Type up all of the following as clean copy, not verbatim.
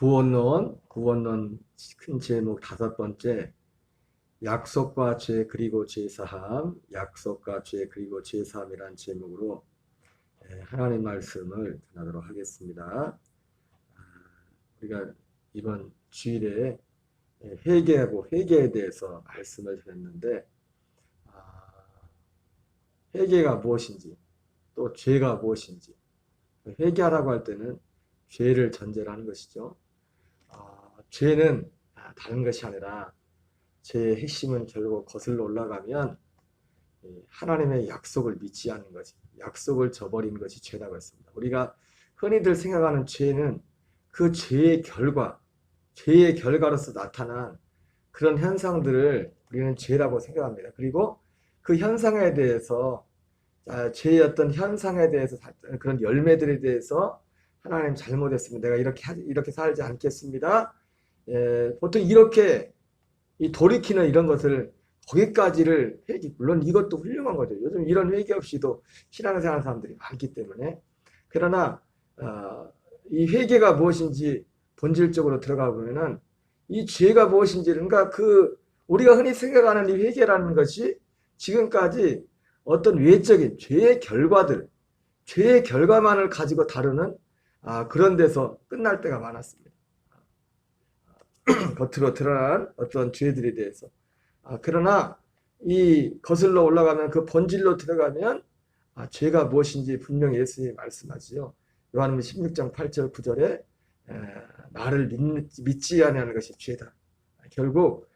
구원론 큰 제목 다섯 번째, 약속과 죄 그리고 죄사함, 약속과 죄 그리고 죄사함이란 제목으로 하나님 말씀을 전하도록 하겠습니다. 우리가 이번 주일에 회개하고 회개에 대해서 말씀을 드렸는데, 회개가 무엇인지, 또 죄가 무엇인지, 회개하라고 할 때는 죄를 전제로 하는 것이죠. 죄는 다른 것이 아니라 죄의 핵심은 결국 거슬러 올라가면 하나님의 약속을 믿지 않는 것이, 약속을 저버리는 것이 죄라고 했습니다. 우리가 흔히들 생각하는 죄는 그 죄의 결과로서 나타난 그런 현상들을 우리는 죄라고 생각합니다. 그리고 그 현상에 대해서, 죄의 어떤 현상에 대해서, 그런 열매들에 대해서 하나님 잘못했습니다. 내가 이렇게 살지 않겠습니다. 보통 이렇게 돌이키는 이런 것을 거기까지를 물론 이것도 훌륭한 거죠. 요즘 이런 회개 없이도 신앙생활 하는 사람들이 많기 때문에. 그러나 이 회개가 무엇인지 본질적으로 들어가 보면은 이 죄가 무엇인지, 그러니까 우리가 흔히 생각하는 이 회개라는 것이 지금까지 어떤 외적인 죄의 결과만을 가지고 다루는 그런 데서 끝날 때가 많았습니다. 겉으로 드러난 어떤 죄들에 대해서. 그러나 이 거슬러 올라가면 그 본질로 들어가면 죄가 무엇인지 분명히 예수님이 말씀하지요. 요한복음 16장 8절 9절에 나를 믿지 아니하는 것이 죄다. 결국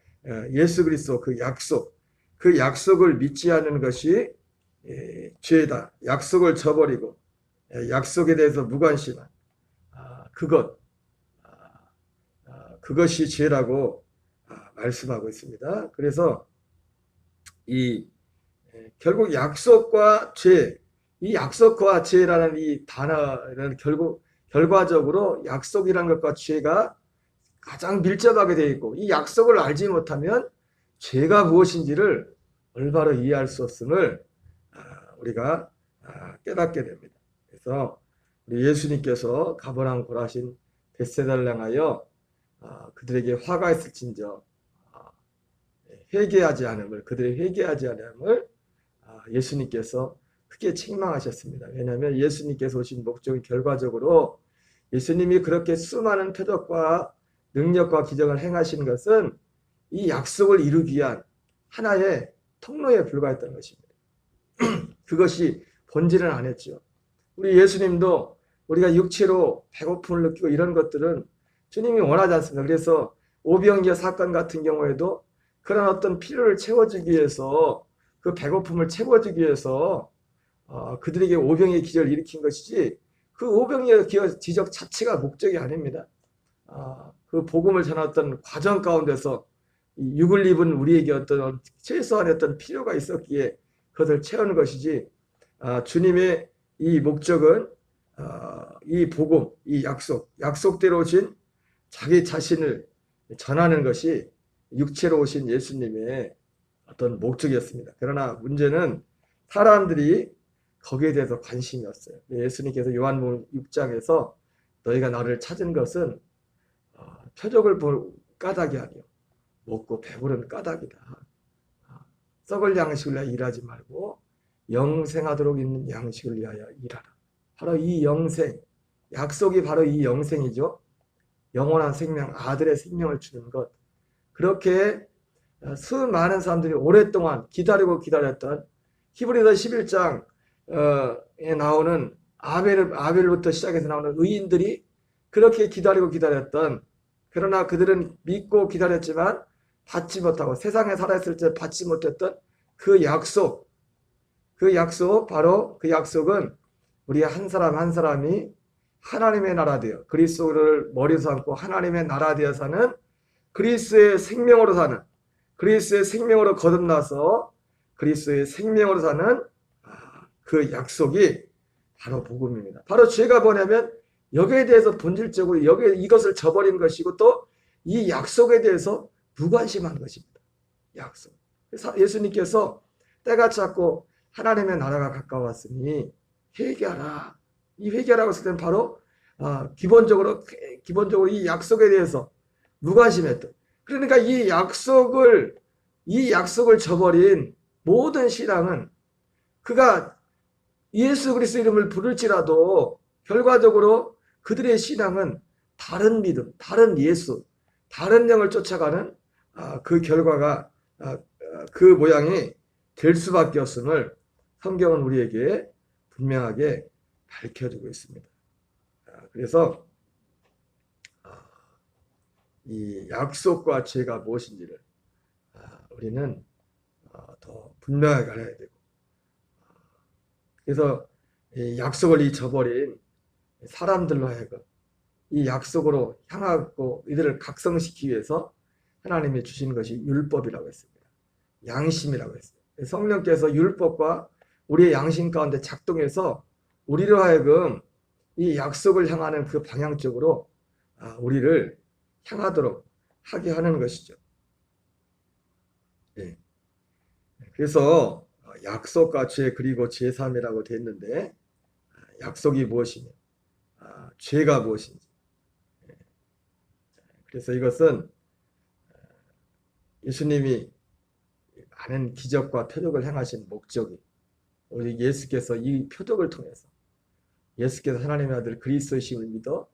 예수 그리스도 그 약속을 믿지 않는 것이 죄다. 약속을 저버리고 약속에 대해서 무관심한 그것이 죄라고 말씀하고 있습니다. 그래서 결국 약속과 죄, 이 약속과 죄라는 이 단어는 결국 결과적으로 약속이라는 것과 죄가 가장 밀접하게 되어 있고, 이 약속을 알지 못하면 죄가 무엇인지를 올바로 이해할 수 없음을 우리가 깨닫게 됩니다. 그래서 우리 예수님께서 가버나움 고라신 벳세다를 향하여 그들에게 화가 있을진저 그들의 회개하지 않음을 예수님께서 크게 책망하셨습니다. 왜냐하면 예수님께서 오신 목적은 결과적으로 예수님이 그렇게 수많은 표적과 능력과 기적을 행하신 것은 이 약속을 이루기 위한 하나의 통로에 불과했던 것입니다. 그것이 본질은 아니었죠. 우리 예수님도 우리가 육체로 배고픔을 느끼고 이런 것들은 주님이 원하지 않습니다. 그래서 오병이어 사건 같은 경우에도 그런 어떤 필요를 채워주기 위해서, 그 배고픔을 채워주기 위해서 그들에게 오병이어 기적을 일으킨 것이지, 그 오병이어 기적 자체가 목적이 아닙니다. 그 복음을 전했던 과정 가운데서 육을 입은 우리에게 어떤 최소한의 어떤 필요가 있었기에 그것을 채우는 것이지, 주님의 이 목적은 이 복음, 이 약속대로 오신 자기 자신을 전하는 것이 육체로 오신 예수님의 어떤 목적이었습니다. 그러나 문제는 사람들이 거기에 대해서 관심이 없어요. 예수님께서 요한복음 6장에서 너희가 나를 찾은 것은 표적을 볼 까닭이 아니요 먹고 배부른 까닭이다. 썩을 양식을 위하여 일하지 말고 영생하도록 있는 양식을 위하여 일하라. 바로 이 영생, 약속이 바로 이 영생이죠. 영원한 생명, 아들의 생명을 주는 것. 그렇게 수많은 사람들이 오랫동안 기다렸던 히브리서 11장에 나오는 아벨부터 시작해서 나오는 의인들이 그렇게 기다렸던, 그러나 그들은 믿고 기다렸지만 받지 못하고 세상에 살아있을 때 받지 못했던 그 약속, 바로 그 약속은 우리 한 사람 한 사람이 하나님의 나라 되어 그리스도를 머리로 삼고 하나님의 나라 되어 사는, 그리스도의 생명으로 사는, 그리스도의 생명으로 거듭나서 그리스도의 생명으로 사는 그 약속이 바로 복음입니다. 바로 죄가 뭐냐면 여기에 대해서 본질적으로 이것을 저버리는 것이고, 또 이 약속에 대해서 무관심한 것입니다. 약속. 예수님께서 때가 찼고 하나님의 나라가 가까웠으니 회개하라. 이 회개하라고 했을 때는 바로 기본적으로 이 약속에 대해서 무관심했던. 그러니까 이 약속을 저버린 모든 신앙은 그가 예수 그리스도 이름을 부를지라도 결과적으로 그들의 신앙은 다른 믿음, 다른 예수, 다른 영을 쫓아가는 그 결과가 그 모양이 될 수밖에 없음을 성경은 우리에게 분명하게 밝혀주고 있습니다. 그래서 이 약속과 죄가 무엇인지를 우리는 더 분명하게 알아야 되고, 그래서 이 약속을 잊어버린 사람들로 하여금 이 약속으로 향하고 이들을 각성시키기 위해서 하나님이 주신 것이 율법이라고 했습니다. 양심이라고 했어요. 성령께서 율법과 우리의 양심 가운데 작동해서 우리로 하여금 이 약속을 향하는 그 방향 쪽으로 우리를 향하도록 하게 하는 것이죠. 예. 그래서 약속과 죄 그리고 제3이라고 되어 있는데, 약속이 무엇이냐, 죄가 무엇인지. 그래서 이것은 예수님이 많은 기적과 표적을 행하신 목적이 오직 예수께서 이 표적을 통해서 예수께서 하나님의 아들 그리스도이심을 믿어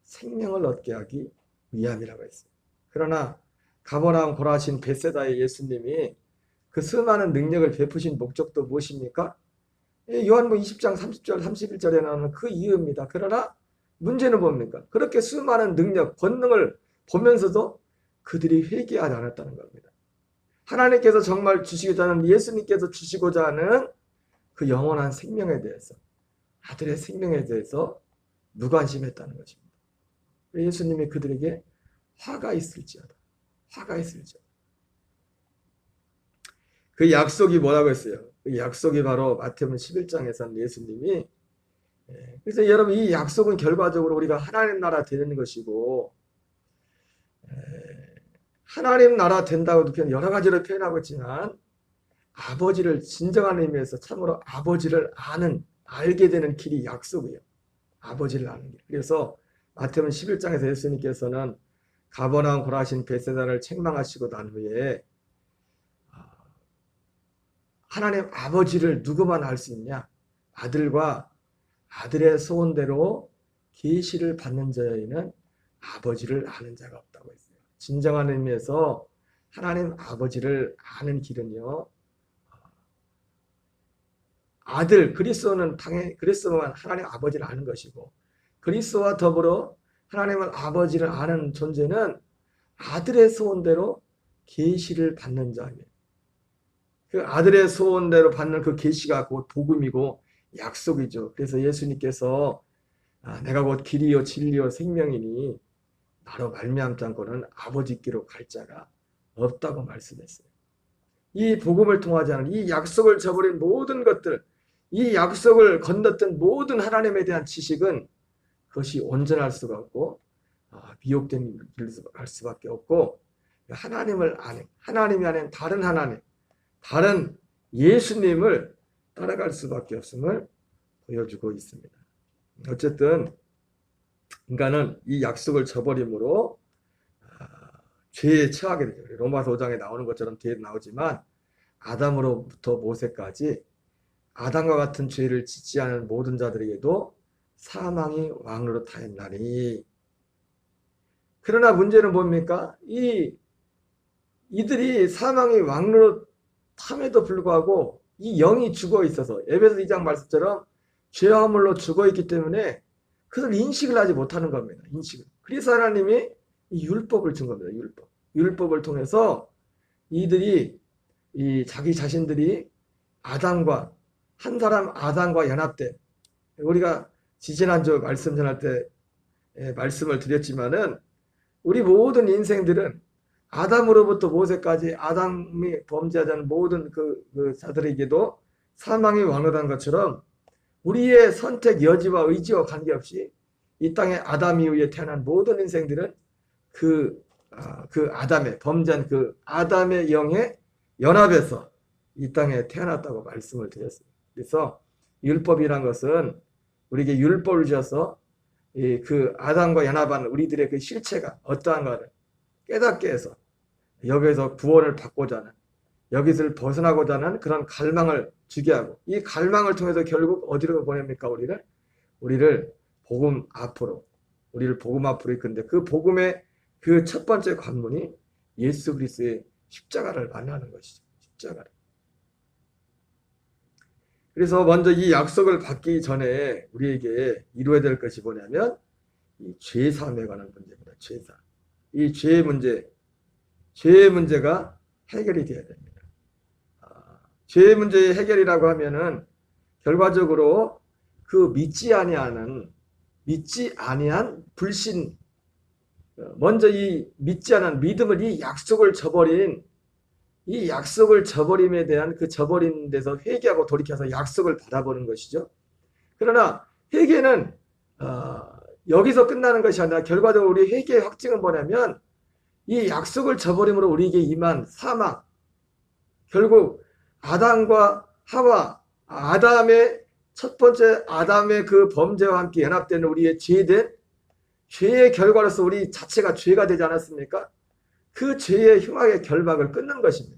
생명을 얻게 하기 위함이라고 했어요. 그러나 가버나움 고라신 벳세다의 예수님이 그 수많은 능력을 베푸신 목적도 무엇입니까? 요한복음 20장 30절 31절에 나오는 그 이유입니다. 그러나 문제는 뭡니까? 그렇게 수많은 능력, 권능을 보면서도 그들이 회개하지 않았다는 겁니다. 하나님께서 정말 주시고자 하는, 예수님께서 주시고자 하는 그 영원한 생명에 대해서, 아들의 생명에 대해서 무관심했다는 것입니다. 예수님이 그들에게 화가 있을지어다. 그 약속이 뭐라고 했어요? 그 약속이 바로 마태복음 11장에서는 예수님이, 그래서 여러분, 이 약속은 결과적으로 우리가 하나님 나라 되는 것이고, 하나님 나라 된다고도 여러 가지로 표현하고 있지만, 아버지를 진정한 의미에서 참으로 아버지를 알게 되는 길이 약속이에요. 아버지를 아는 길. 그래서 마태복음 11장에서 예수님께서는 가버나움 고라신 벳세다를 책망하시고 난 후에 하나님 아버지를 누구만 알 수 있냐? 아들과 아들의 소원대로 계시를 받는 자에는 아버지를 아는 자가 없다고 했어요. 진정한 의미에서 하나님 아버지를 아는 길은요, 아들 그리스도는 당연히 그리스도만 하나님 아버지를 아는 것이고, 그리스도와 더불어 하나님을 아버지를 아는 존재는 아들의 소원대로 계시를 받는 자입니다. 그 아들의 소원대로 받는 그 계시가 곧 복음이고 약속이죠. 그래서 예수님께서 내가 곧 길이요 진리요 생명이니 나로 말미암지 않고는 아버지께로 갈 자가 없다고 말씀했어요. 이 복음을 통하지 않은, 이 약속을 저버린 모든 것들, 이 약속을 건넜던 모든 하나님에 대한 지식은 그것이 온전할 수가 없고 미혹된 길로 갈 수밖에 없고, 하나님을 아는, 하나님이 아닌 다른 하나님, 다른 예수님을 따라갈 수밖에 없음을 보여주고 있습니다. 어쨌든 인간은 이 약속을 저버림으로 죄에 처하게 되죠. 로마서 5장에 나오는 것처럼 뒤에 나오지만, 아담으로부터 모세까지 아담과 같은 죄를 짓지 않은 모든 자들에게도 사망이 왕노릇하였나니. 그러나 문제는 뭡니까? 이들이 사망이 왕노릇함에도 불구하고 이 영이 죽어 있어서, 에베소 2장 말씀처럼 죄와 허물로 죽어 있기 때문에 그것을 인식을 하지 못하는 겁니다. 인식을. 그래서 하나님이 이 율법을 준 겁니다. 율법을 통해서 이들이 자기 자신들이 한 사람 아담과 연합된, 우리가 지지난주 말씀 전할 때 말씀을 드렸지만은, 우리 모든 인생들은 아담으로부터 모세까지 아담이 범죄하자는 모든 그 자들에게도 사망이 왕노릇한 것처럼 우리의 선택 여지와 의지와 관계없이 이 땅에 아담 이후에 태어난 모든 인생들은 그 아담의 범죄한 그 아담의 영에 연합해서 이 땅에 태어났다고 말씀을 드렸어요. 그래서 율법이란 것은 우리에게 율법을 주셔서 그 아담과 연합한 우리들의 그 실체가 어떠한가를 깨닫게 해서 여기에서 구원을 받고자 하는, 여기서 벗어나고자 하는 그런 갈망을 주게 하고, 이 갈망을 통해서 결국 어디로 보냅니까? 우리를 복음 앞으로, 우리를 복음 앞으로 이끄는데, 그 복음의 그 첫 번째 관문이 예수 그리스도의 십자가를 만나는 것이죠. 십자가를. 그래서 먼저 이 약속을 받기 전에 우리에게 이루어야 될 것이 뭐냐면 이 죄사함에 관한 문제입니다. 죄사함. 이 죄의 문제가 해결이 되어야 됩니다. 죄의 문제의 해결이라고 하면은 결과적으로 그 믿지 아니한 불신, 먼저 이 믿지 않은 믿음을, 이 약속을 저버림에 대한 그 저버린 데서 회개하고 돌이켜서 약속을 받아보는 것이죠. 그러나 회개는 여기서 끝나는 것이 아니라 결과적으로 우리 회개의 확증은 뭐냐면 이 약속을 저버림으로 우리에게 임한 사망, 결국 아담과 하와, 첫 번째 아담의 그 범죄와 함께 연합되는 우리의 죄의 결과로서 우리 자체가 죄가 되지 않았습니까? 그 죄의 흉악의 결박을 끊는 것입니다.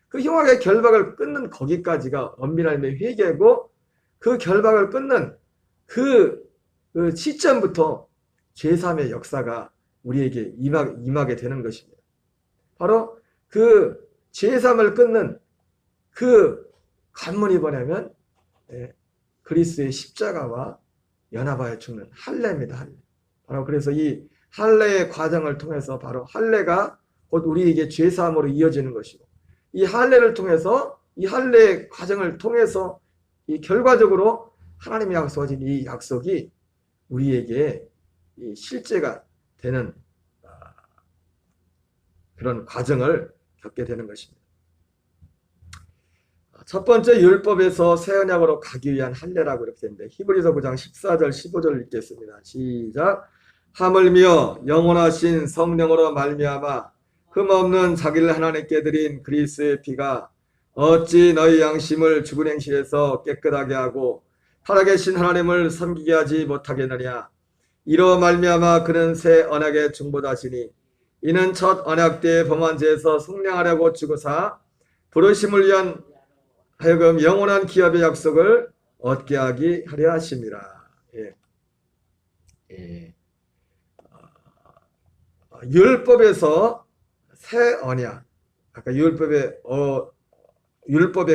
그 흉악의 결박을 끊는 거기까지가 엄밀한 회개고, 그 결박을 끊는 그 시점부터 죄사함의 역사가 우리에게 임하게 되는 것입니다. 바로 그 죄사함을 끊는 그 관문이 뭐냐면 그리스도의 십자가와 연합하여 죽는 할례입니다. 할례. 바로 그래서 이 할례의 과정을 통해서 바로 할례가 곧 우리에게 죄사함으로 이어지는 것이고, 이 할례를 통해서, 이 할례의 과정을 통해서 이 결과적으로 하나님이 약속하신 이 약속이 우리에게 이 실제가 되는 그런 과정을 겪게 되는 것입니다. 첫 번째 율법에서 새 언약으로 가기 위한 할례라고 이렇게 되는데, 히브리서 9장 14절 15절 읽겠습니다. 시작. 하물며 영원하신 성령으로 말미암아 흠없는 자기를 하나님께 드린 그리스도의 피가 어찌 너희 양심을 죽은 행실에서 깨끗하게 하고 살아계신 하나님을 섬기게 하지 못하겠느냐. 이로 말미암아 그는 새 언약의 중보자시니 이는 첫 언약 때의 범한 죄에서 속량하려고 죽으사 부르심을 위한 하여금 영원한 기업의 약속을 얻게 하려 하심이라. 율법에서 새 언약, 아까 율법의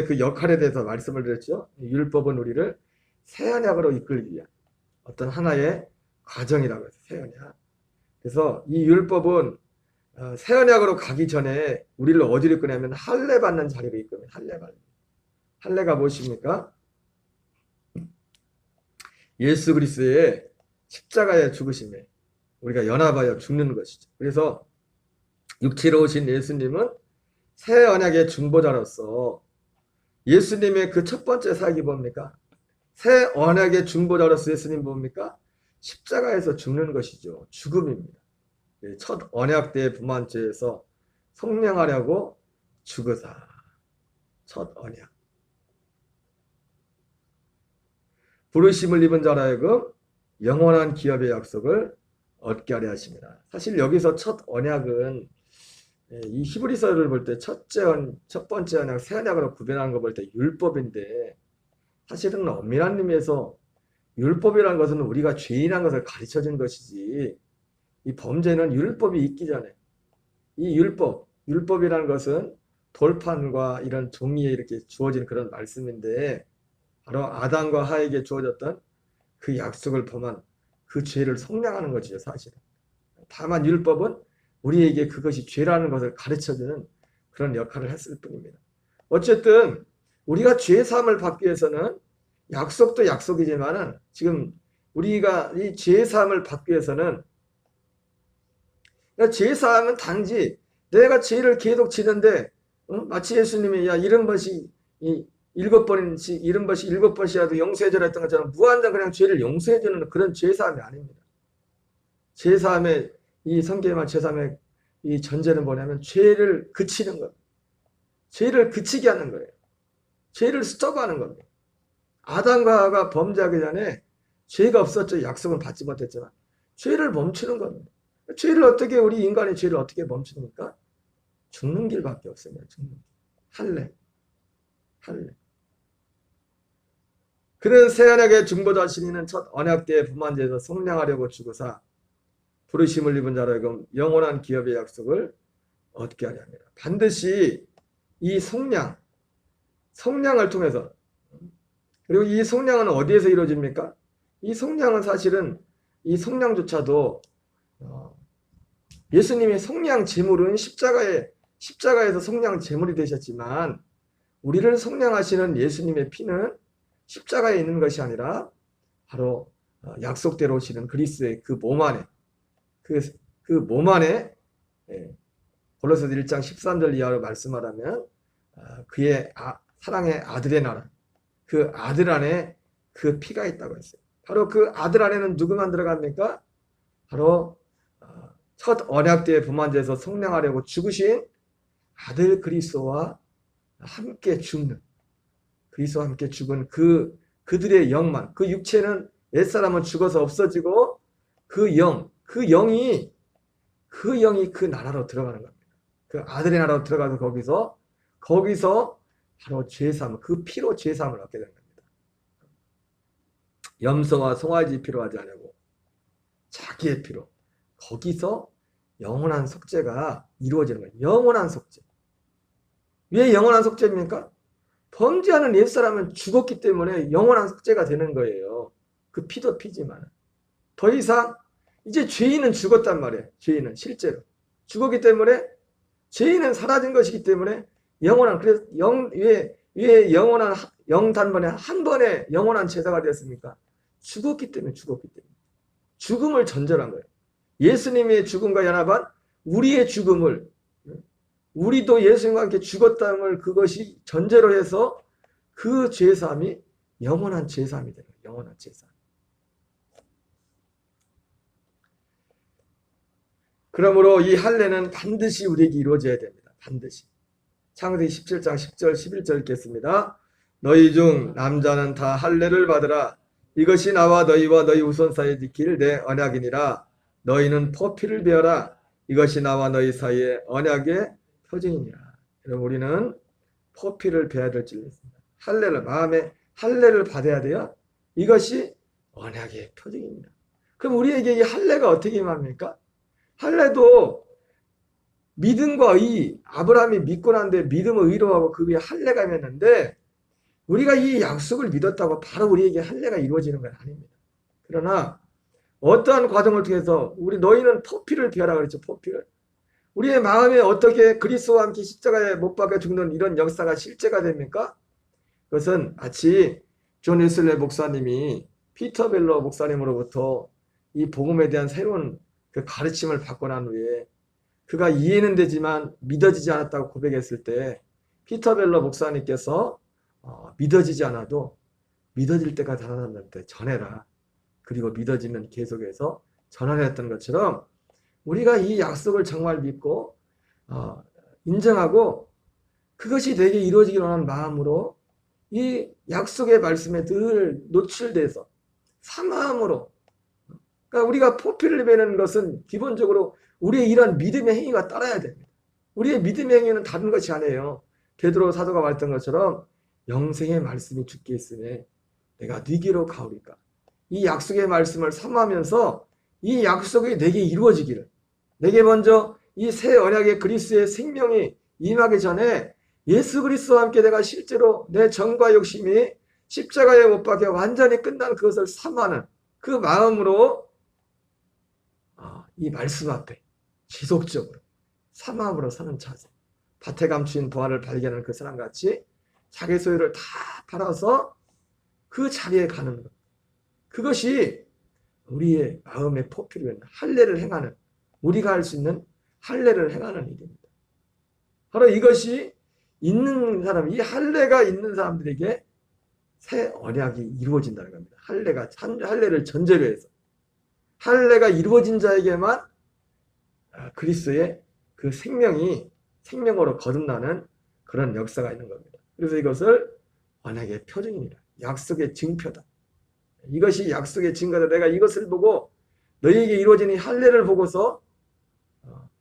그 역할에 대해서 말씀을 드렸죠. 율법은 우리를 새 언약으로 이끌기 위한 어떤 하나의 과정이라고 해서 새 언약. 그래서 이 율법은 새 언약으로 가기 전에 우리를 어디로 이끄냐면 할례 받는 자리로 이끄는 할례가 무엇입니까? 예수 그리스도의 십자가의 죽으심에 우리가 연합하여 죽는 것이죠. 그래서 육체로 오신 예수님은 새 언약의 중보자로서 예수님의 그 첫 번째 사역이 뭡니까? 새 언약의 중보자로서 예수님 뭡니까? 십자가에서 죽는 것이죠. 죽음입니다. 첫 언약 때의 범한 죄에서 속량하려고 죽으사. 첫 언약. 부르심을 입은 자라 하여금 영원한 기업의 약속을 얻게 하려 하십니다. 사실 여기서 첫 언약은 이 히브리서를 볼 때 첫 번째 언약, 새 언약으로 구별하는 거 볼 때 율법인데, 사실은 엄밀한 의미에서 율법이라는 것은 우리가 죄인한 것을 가르쳐 준 것이지, 이 범죄는 율법이 있기 전에, 이 율법이라는 것은 돌판과 이런 종이에 이렇게 주어진 그런 말씀인데, 바로 아담과 하에게 주어졌던 그 약속을 범한 그 죄를 속량하는 것이죠, 사실은. 다만 율법은 우리에게 그것이 죄라는 것을 가르쳐주는 그런 역할을 했을 뿐입니다. 어쨌든 우리가 죄 사함을 받기 위해서는 약속도 약속이지만은 지금 우리가 이 죄 사함을 받기 위해서는, 죄 사함은 단지 내가 죄를 계속 지는데 마치 예수님이 이런 것이 7번이라도 용서해주라 했던 것처럼 무한정 그냥 죄를 용서해주는 그런 죄사함이 아닙니다. 죄사함의 이 성경의 죄사함의 이 전제는 뭐냐면 죄를 그치는 겁니다. 죄를 그치게 하는 거예요. 죄를 스톱하는 겁니다. 아담과 하와가 범죄하기 전에 죄가 없었죠. 약속은 받지 못했지만 죄를 멈추는 겁니다. 죄를 어떻게 우리 인간의 죄를 어떻게 멈춥니까? 죽는 길밖에 없습니다. 죽는 길. 할례. 그는 새 언약의 중보자 신이는 첫 언약 때의 부만제에서 속량하려고 죽으사 부르심을 입은 자로 하여금 영원한 기업의 약속을 얻게 하려 합니다. 반드시 이 속량을 통해서, 그리고 이 속량은 어디에서 이루어집니까? 이 속량은 사실은 이 속량조차도 예수님의 속량 제물은 십자가에서 속량 제물이 되셨지만 우리를 속량하시는 예수님의 피는 십자가에 있는 것이 아니라 바로 약속대로 오시는 그리스도의 그 몸 안에, 그 몸 안에, 골로새서 1장 13절 이하로 말씀하라면 그의 사랑의 아들의 나라, 그 아들 안에 그 피가 있다고 했어요. 바로 그 아들 안에는 누구만 들어갑니까? 바로 첫 언약 때의 부만제에서 속량하려고 죽으신 아들 그리스도와 함께 죽는, 그리스도와 함께 죽은 그들의 영만, 그 육체는 옛사람은 죽어서 없어지고 그 영이 그 나라로 들어가는 겁니다. 그 아들의 나라로 들어가서 거기서 바로 죄사함, 그 피로 죄사함을 얻게 되는 겁니다. 염소와 송아지 피로 하지 않고 자기의 피로, 거기서 영원한 속죄가 이루어지는 거예요. 영원한 속죄. 왜 영원한 속죄입니까? 범죄하는 옛사람은 죽었기 때문에 영원한 속죄가 되는 거예요. 그 피도 피지만 더 이상 이제 죄인은 죽었단 말이에요. 죄인은 실제로 죽었기 때문에 죄인은 사라진 것이기 때문에 영원한, 그래서 왜 영원한 영단번에 한 번에 영원한 제사가 되었습니까? 죽었기 때문에 죽음을 전제한 거예요. 예수님의 죽음과 연합한 우리의 죽음을, 우리도 예수님과 함께 죽었다는 그것이 전제로 해서 그 제사함이 영원한 제사함이 되는 거예요. 영원한 제사. 그러므로 이 할례는 반드시 우리에게 이루어져야 됩니다. 반드시. 창세기 17장 10절 11절 읽겠습니다. 너희 중 남자는 다 할례를 받으라. 이것이 나와 너희와 너희 후손 사이에 지킬 내 언약이니라. 너희는 포피를 베어라. 이것이 나와 너희 사이에 언약의 표징이니라. 여러분, 우리는 포피를 베어야 될 줄을 믿습니다. 할례를, 마음에 할례를 받아야 돼요. 이것이 언약의 표징입니다. 그럼 우리에게 이 할례가 어떻게 임합니까? 할례도 믿음과 의, 아브라함이 믿고 난 뒤에 믿음을 의로하고 그 위에 할례가 맺는데, 우리가 이 약속을 믿었다고 바로 우리에게 할례가 이루어지는 건 아닙니다. 그러나 어떠한 과정을 통해서 너희는 포피를 베어라 그랬죠. 포피를. 우리의 마음에 어떻게 그리스도와 함께 십자가에 못 박혀 죽는 이런 역사가 실제가 됩니까? 그것은 마치 존 웨슬레 목사님이 피터 벨러 목사님으로부터 이 복음에 대한 새로운 그 가르침을 받고 난 후에 그가 이해는 되지만 믿어지지 않았다고 고백했을 때 피터 벨러 목사님께서 믿어지지 않아도 믿어질 때가 다가간다는데 전해라. 그리고 믿어지면 계속해서 전하려 했던 것처럼 우리가 이 약속을 정말 믿고 인정하고 그것이 되게 이루어지기를 원하는 마음으로 이 약속의 말씀에 늘 노출돼서 사마음으로, 그러니까 우리가 포피를 베는 것은 기본적으로 우리의 이런 믿음의 행위가 따라야 됩니다. 우리의 믿음의 행위는 다른 것이 아니에요. 베드로 사도가 말했던 것처럼 영생의 말씀이 주께 있으니 내가 네게로 가오리까. 이 약속의 말씀을 삼하면서 이 약속이 내게 이루어지기를, 내게 먼저 이 새 언약의 그리스도의 생명이 임하기 전에 예수 그리스도와 함께 내가 실제로 내 정과 욕심이 십자가에 못 박혀 완전히 끝난 그것을 삼하는 그 마음으로 이 말씀 앞에 지속적으로 삼함으로 사는 자세, 밭에 감추인 보화를 발견하는 그 사람같이 자기 소유를 다 팔아서 그 자리에 가는 것, 그것이 우리의 마음의 포피를 할례를 행하는, 우리가 할 수 있는 할례를 행하는 일입니다. 바로 이것이 있는 사람, 이 할례가 있는 사람들에게 새 언약이 이루어진다는 겁니다. 할례를 전제로 해서 할례가 이루어진 자에게만 그리스도의 그 생명으로 거듭나는 그런 역사가 있는 겁니다. 그래서 이것을 언약의 표징이라, 약속의 증표다. 이것이 약속의 증거다. 내가 이것을 보고 너희에게 이루어지는 할례를 보고서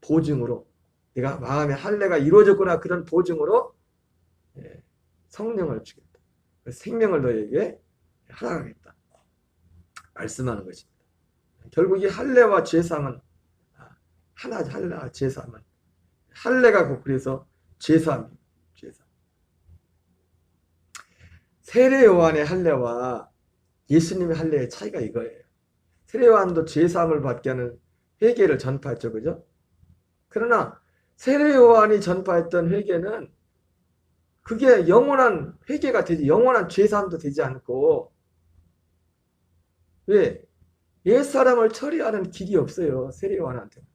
보증으로 내가 마음의 할례가 이루어졌구나 그런 보증으로 성령을 주겠다. 생명을 너희에게 허락하겠다. 말씀하는 것입니다. 결국 이 할례와 제사함은 하나 할례와 제사함은 할례가 그래서 제사함입니다. 제사. 세례 요한의 할례와 예수님의 할례의 차이가 이거예요. 세례 요한도 제사함을 받게 하는 회개를 전파했죠, 그죠? 그러나 세례 요한이 전파했던 회개는 그게 영원한 회개가 되지, 영원한 죄사함도 되지 않고, 왜? 옛사람을 처리하는 길이 없어요, 세례 요한한테는.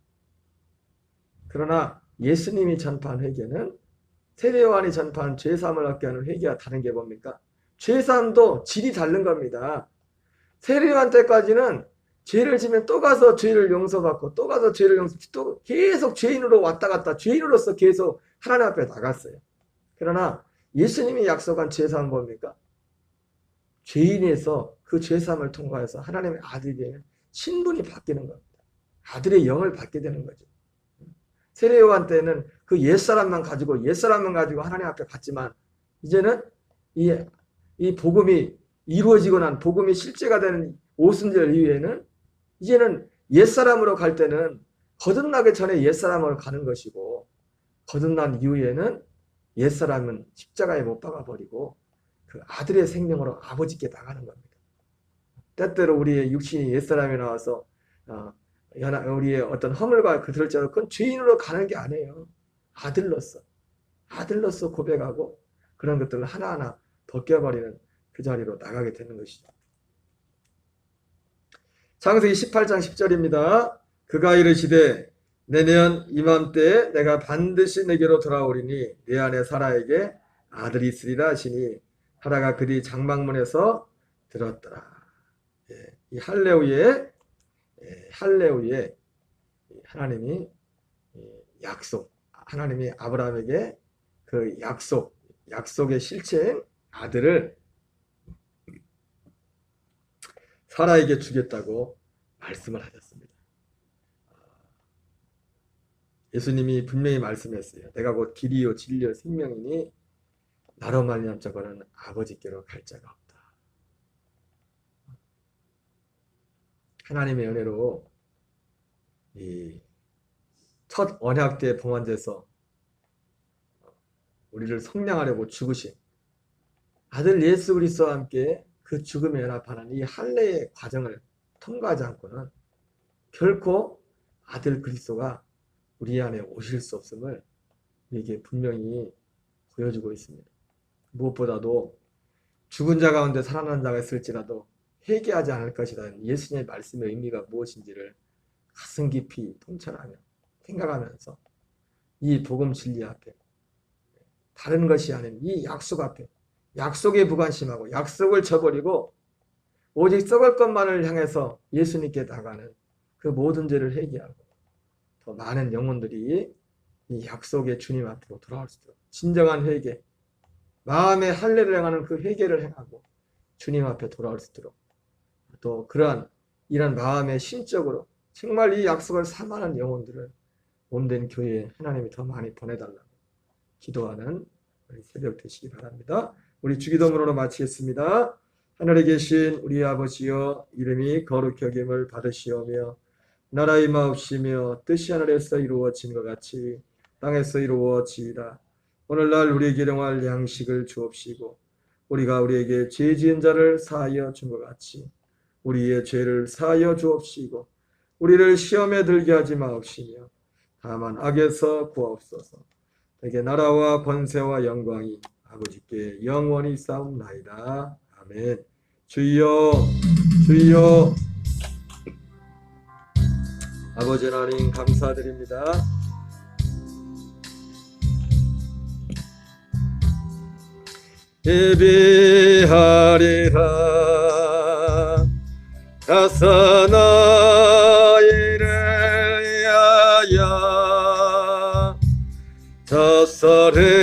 그러나 예수님이 전파한 회개는 세례 요한이 전파한 죄사함을 얻게 하는 회개와 다른 게 뭡니까? 죄사함도 질이 다른 겁니다. 세례 요한 때까지는 죄를 지면 또 가서 죄를 용서받고 또 가서 죄를 또 계속 죄인으로 왔다 갔다 죄인으로서 계속 하나님 앞에 나갔어요. 그러나 예수님이 약속한 죄사함은 뭡니까? 죄인에서 그 죄사함을 통과해서 하나님의 아들이 되는 신분이 바뀌는 겁니다. 아들의 영을 받게 되는 거죠. 세례 요한 때는 그 옛사람만 가지고 하나님 앞에 갔지만 이제는 이 복음이 이루어지고 난 복음이 실제가 되는 오순절 이후에는 이제는 옛사람으로 갈 때는 거듭나기 전에 옛사람으로 가는 것이고 거듭난 이후에는 옛사람은 십자가에 못 박아버리고 그 아들의 생명으로 아버지께 나가는 겁니다. 때때로 우리의 육신이 옛사람이 나와서 우리의 어떤 허물과 그들처럼 그건 죄인으로 가는 게 아니에요. 아들로서 고백하고 그런 것들을 하나하나 벗겨버리는 그 자리로 나가게 되는 것이죠. 창세기 18장 10절입니다. 그가 이르시되 내년 이맘때에 내가 반드시 내게로 돌아오리니 내 안에 사라에게 아들이 있으리라 하시니 사라가 그리 장막문에서 들었더라. 이 할례 후에 하나님이 하나님이 아브라함에게 그 약속의 실체인 아들을 사라에게 주겠다고 말씀을 하셨습니다. 예수님이 분명히 말씀했어요. 내가 곧 길이요 진리요 생명이니 나로 말미암 자고는 아버지께로 갈 자가 없다. 하나님의 은혜로 이 첫 언약 때 봉헌제에서 우리를 속량하려고 죽으신 아들 예수 그리스도와 함께 그 죽음에 연합하는 이 할례의 과정을 통과하지 않고는 결코 아들 그리스도가 우리 안에 오실 수 없음을 우리에게 분명히 보여주고 있습니다. 무엇보다도 죽은 자 가운데 살아난 자가 있을지라도 회개하지 않을 것이라는 예수님의 말씀의 의미가 무엇인지를 가슴 깊이 통찰하며 생각하면서 이 복음 진리 앞에 다른 것이 아닌 이 약속 앞에 약속에 무관심하고 약속을 저버리고 오직 썩을 것만을 향해서 예수님께 나가는 그 모든 죄를 회개하고 더 많은 영혼들이 이 약속의 주님 앞으로 돌아올 수 있도록 진정한 회개, 마음의 할례를 행하는 그 회개를 행하고 주님 앞에 돌아올 수 있도록 또 이런 마음의 신적으로 정말 이 약속을 사모하는 영혼들을 몸된 교회에 하나님이 더 많이 보내달라고 기도하는 우리 새벽 되시기 바랍니다. 우리 주기도문으로 마치겠습니다. 하늘에 계신 우리 아버지여 이름이 거룩히 여김을 받으시오며 나라의 마옵시며 뜻이 하늘에서 이루어진 것 같이 땅에서 이루어지이다. 오늘날 우리에게 일용할 양식을 주옵시고 우리가 우리에게 죄 지은 자를 사하여 준 것 같이 우리의 죄를 사하여 주옵시고 우리를 시험에 들게 하지 마옵시며 다만 악에서 구하옵소서. 내게 나라와 권세와 영광이 아버지께 영원히 싸움나이다. 아멘. 주여 주여. 아버지 하나님 감사드립니다. 예배하리라 가서 너희를 위하여 저 썰을